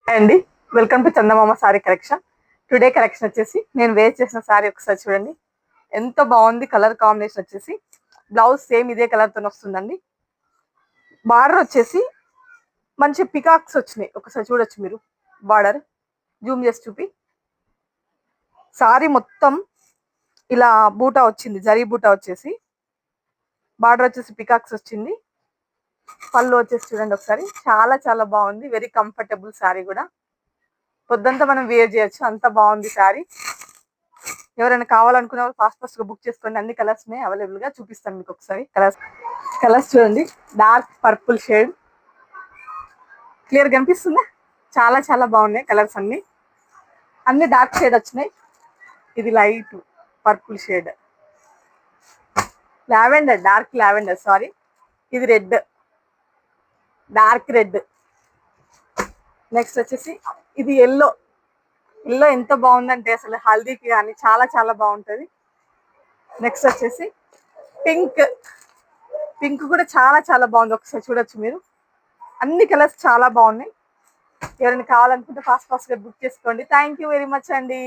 అండి, welcome to Chandamama sorry collection. Today collection వచ్చేసి నేను వేర్ చేసిన సారీ ఒకసారి చూడండి. ఎంత బాగుంది కలర్ కాంబినేషన్ వచ్చేసి. బ్లౌజ్ సేమ్ ఇదే కలర్ తో వస్తుందండి. బార్డర్ వచ్చేసి మంచి పికాక్స్ వచ్చినాయి, ఒకసారి చూడొచ్చు మీరు. బార్డర్ జూమ్ చేసి చూపి. సారీ మొత్తం ఇలా బూటా వచ్చింది, జరీ బూటా వచ్చేసి. బార్డర్ వచ్చేసి పికాక్స్ వచ్చింది. పళ్ళు వచ్చేసి చూడండి ఒకసారి, చాలా చాలా బాగుంది. వెరీ కంఫర్టబుల్ సారీ కూడా. పొద్దంతా మనం వేర్ చేయొచ్చు, అంత బాగుంది శారీ. ఎవరైనా కావాలనుకునే వాళ్ళు ఫాస్ట్ గా బుక్ చేసుకోండి. అన్ని కలర్స్ అవైలబుల్ గా చూపిస్తాను మీకు ఒకసారి. కలర్స్ చూడండి. డార్క్ పర్పుల్ షేడ్, క్లియర్ కనిపిస్తుందా? చాలా చాలా బాగున్నాయి కలర్స్ అన్ని. అన్ని డార్క్ షేడ్ వచ్చినాయి. ఇది light purple shade, lavender, dark lavender sorry. ఇది రెడ్, డార్క్ రెడ్. నెక్స్ట్ వచ్చేసి ఇది ఎల్లో. ఎల్లో ఎంత బాగుందంటే అసలు హల్దీకి కానీ చాలా చాలా బాగుంటుంది. నెక్స్ట్ వచ్చేసి పింక్. పింక్ కూడా చాలా చాలా బాగుంది, ఒకసారి చూడొచ్చు మీరు. అన్ని కలర్స్ చాలా బాగున్నాయి. ఎవరైనా కావాలనుకుంటే ఫాస్ట్ గా బుక్ చేసుకోండి. థ్యాంక్ యూ వెరీ మచ్ అండి.